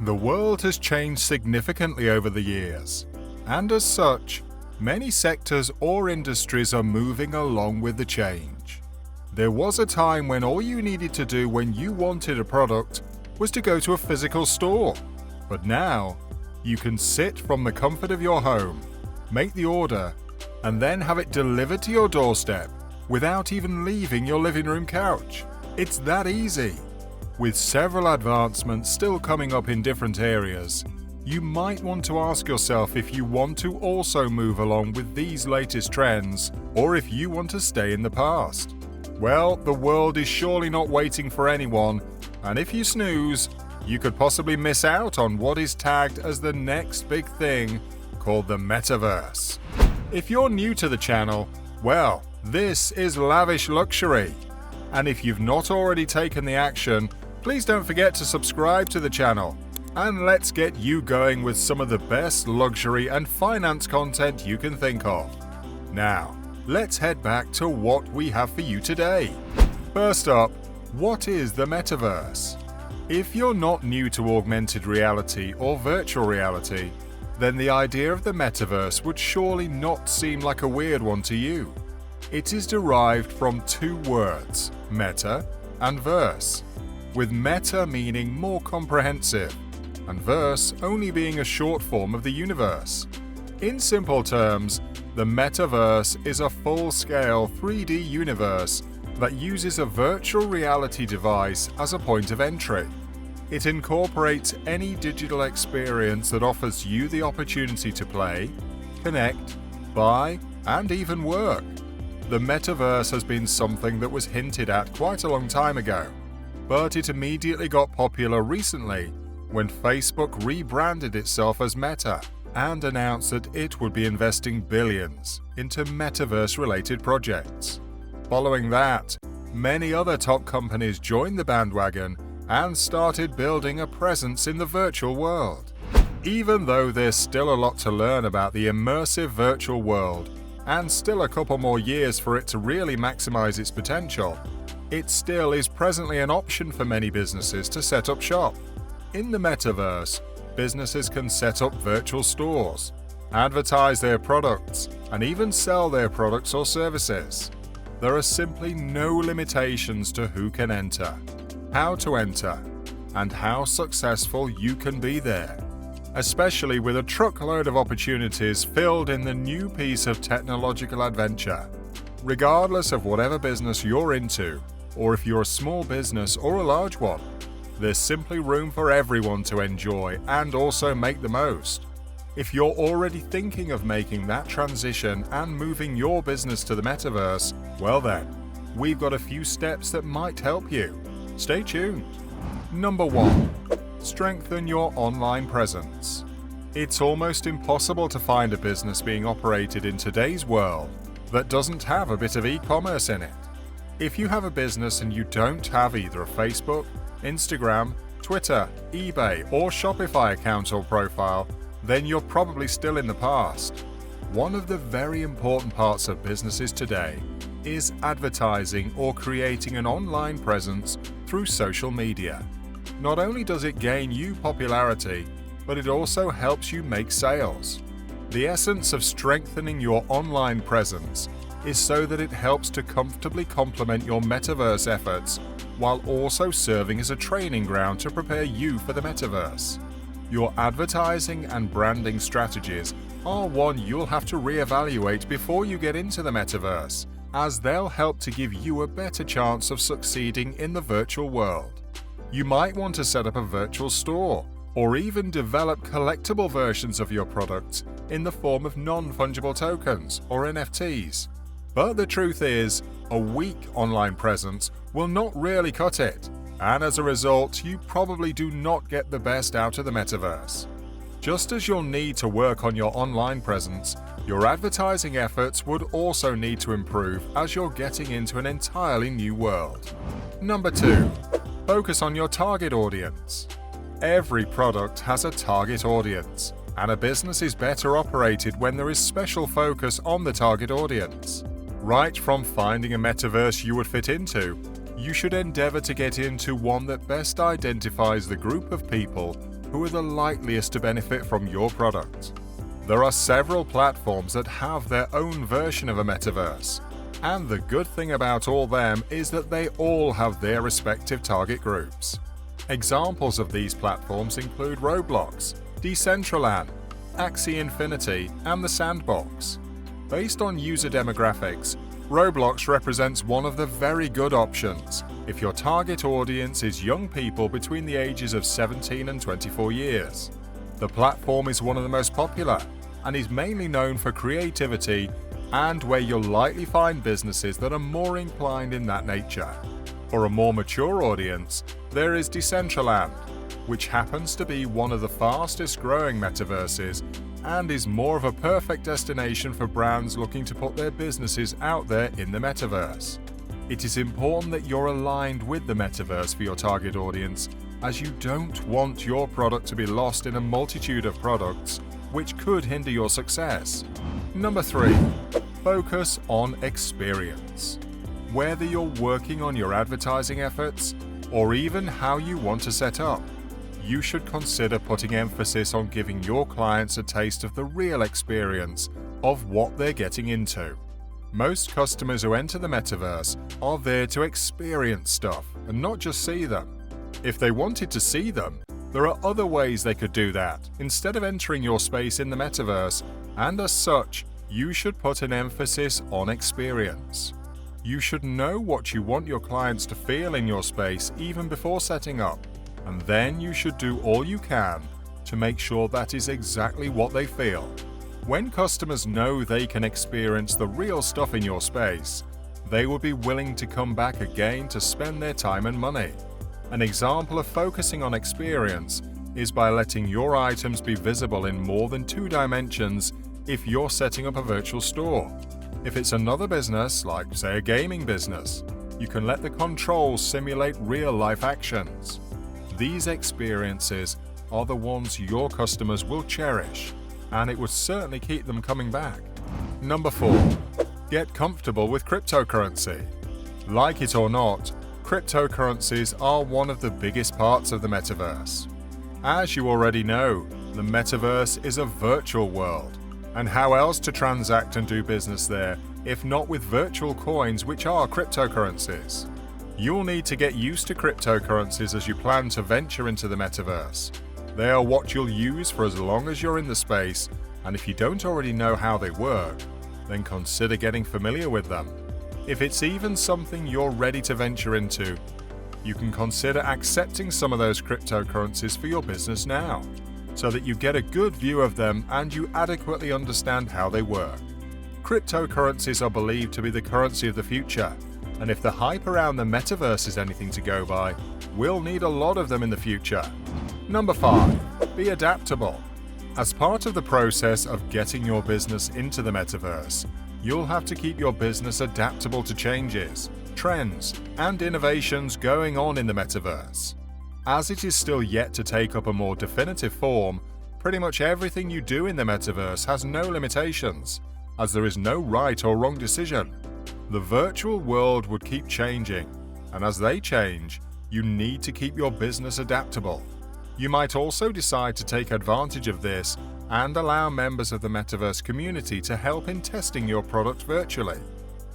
The world has changed significantly over the years, and as such, many sectors or industries are moving along with the change. There was a time when all you needed to do when you wanted a product was to go to a physical store, but now you can sit from the comfort of your home, make the order, and then have it delivered to your doorstep without even leaving your living room couch. It's that easy. With several advancements still coming up in different areas, you might want to ask yourself if you want to also move along with these latest trends, or if you want to stay in the past. Well, the world is surely not waiting for anyone, and if you snooze, you could possibly miss out on what is tagged as the next big thing called the Metaverse. If you're new to the channel, well, this is lavish luxury. And if you've not already taken the action, please don't forget to subscribe to the channel. And let's get you going with some of the best luxury and finance content you can think of. Now, let's head back to what we have for you today. First up, what is the Metaverse? If you're not new to augmented reality or virtual reality, then the idea of the Metaverse would surely not seem like a weird one to you. It is derived from two words, meta and verse, with meta meaning more comprehensive, and verse only being a short form of the universe. In simple terms, the Metaverse is a full-scale 3D universe that uses a virtual reality device as a point of entry. It incorporates any digital experience that offers you the opportunity to play, connect, buy, and even work. The Metaverse has been something that was hinted at quite a long time ago, but it immediately got popular recently when Facebook rebranded itself as Meta and announced that it would be investing billions into Metaverse-related projects. Following that, many other top companies joined the bandwagon and started building a presence in the virtual world. Even though there's still a lot to learn about the immersive virtual world, and still a couple more years for it to really maximize its potential, it still is presently an option for many businesses to set up shop. In the Metaverse, businesses can set up virtual stores, advertise their products, and even sell their products or services. There are simply no limitations to who can enter, how to enter, and how successful you can be there, especially with a truckload of opportunities filled in the new piece of technological adventure. Regardless of whatever business you're into, or if you're a small business or a large one, there's simply room for everyone to enjoy and also make the most. If you're already thinking of making that transition and moving your business to the Metaverse, well then, we've got a few steps that might help you. Stay tuned. Number 1. Strengthen your online presence. It's almost impossible to find a business being operated in today's world that doesn't have a bit of e-commerce in it. If you have a business and you don't have either a Facebook, Instagram, Twitter, eBay, or Shopify account or profile, then you're probably still in the past. One of the very important parts of businesses today is advertising or creating an online presence through social media. Not only does it gain you popularity, but it also helps you make sales. The essence of strengthening your online presence is so that it helps to comfortably complement your Metaverse efforts while also serving as a training ground to prepare you for the Metaverse. Your advertising and branding strategies are one you'll have to reevaluate before you get into the Metaverse, as they'll help to give you a better chance of succeeding in the virtual world. You might want to set up a virtual store, or even develop collectible versions of your products in the form of non-fungible tokens or NFTs. But the truth is, a weak online presence will not really cut it, and as a result, you probably do not get the best out of the Metaverse. Just as you'll need to work on your online presence, your advertising efforts would also need to improve as you're getting into an entirely new world. Number 2. Focus on your target audience. Every product has a target audience, and a business is better operated when there is special focus on the target audience. Right from finding a Metaverse you would fit into, you should endeavor to get into one that best identifies the group of people who are the likeliest to benefit from your product. There are several platforms that have their own version of a metaverse, and the good thing about all them is that they all have their respective target groups. Examples of these platforms include Roblox, Decentraland, Axie Infinity, and The Sandbox. Based on user demographics, Roblox represents one of the very good options if your target audience is young people between the ages of 17 and 24 years. The platform is one of the most popular and is mainly known for creativity and where you'll likely find businesses that are more inclined in that nature. For a more mature audience, there is Decentraland, which happens to be one of the fastest growing metaverses and is more of a perfect destination for brands looking to put their businesses out there in the metaverse. It is important that you're aligned with the metaverse for your target audience, as you don't want your product to be lost in a multitude of products, which could hinder your success. Number 3. Focus on experience. Whether you're working on your advertising efforts or even how you want to set up, you should consider putting emphasis on giving your clients a taste of the real experience of what they're getting into. Most customers who enter the metaverse are there to experience stuff and not just see them. If they wanted to see them, there are other ways they could do that instead of entering your space in the metaverse, and as such, you should put an emphasis on experience. You should know what you want your clients to feel in your space even before setting up, and then you should do all you can to make sure that is exactly what they feel. When customers know they can experience the real stuff in your space, they will be willing to come back again to spend their time and money. An example of focusing on experience is by letting your items be visible in more than 2 dimensions if you're setting up a virtual store. If it's another business, like say a gaming business, you can let the controls simulate real-life actions. These experiences are the ones your customers will cherish, and it would certainly keep them coming back. Number 4. Get comfortable with cryptocurrency. Like it or not, cryptocurrencies are one of the biggest parts of the metaverse. As you already know, the metaverse is a virtual world, and how else to transact and do business there if not with virtual coins, which are cryptocurrencies? You'll need to get used to cryptocurrencies as you plan to venture into the metaverse. They are what you'll use for as long as you're in the space, and if you don't already know how they work, then consider getting familiar with them. If it's even something you're ready to venture into, you can consider accepting some of those cryptocurrencies for your business now, so that you get a good view of them and you adequately understand how they work. Cryptocurrencies are believed to be the currency of the future, and if the hype around the metaverse is anything to go by, we'll need a lot of them in the future. Number 5. Be adaptable. As part of the process of getting your business into the metaverse, you'll have to keep your business adaptable to changes, trends, and innovations going on in the metaverse. As it is still yet to take up a more definitive form, pretty much everything you do in the metaverse has no limitations, as there is no right or wrong decision. The virtual world would keep changing, and as they change, you need to keep your business adaptable. You might also decide to take advantage of this and allow members of the metaverse community to help in testing your product virtually.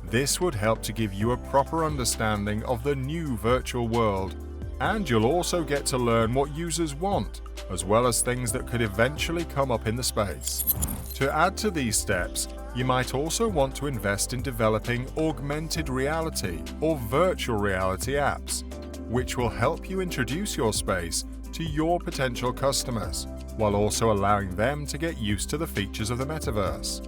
This would help to give you a proper understanding of the new virtual world, and you'll also get to learn what users want, as well as things that could eventually come up in the space. To add to these steps, you might also want to invest in developing augmented reality or virtual reality apps, which will help you introduce your space to your potential customers, while also allowing them to get used to the features of the metaverse.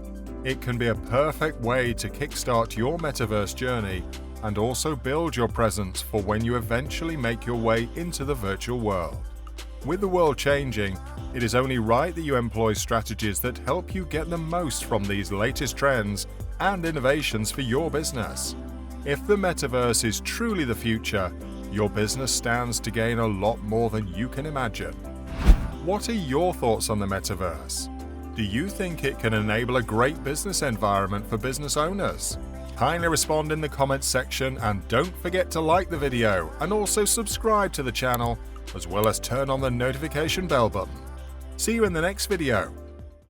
It can be a perfect way to kickstart your metaverse journey and also build your presence for when you eventually make your way into the virtual world. With the world changing, it is only right that you employ strategies that help you get the most from these latest trends and innovations for your business. If the metaverse is truly the future, your business stands to gain a lot more than you can imagine. What are your thoughts on the metaverse? Do you think it can enable a great business environment for business owners? Kindly respond in the comments section, and don't forget to like the video and also subscribe to the channel as well as turn on the notification bell button. See you in the next video.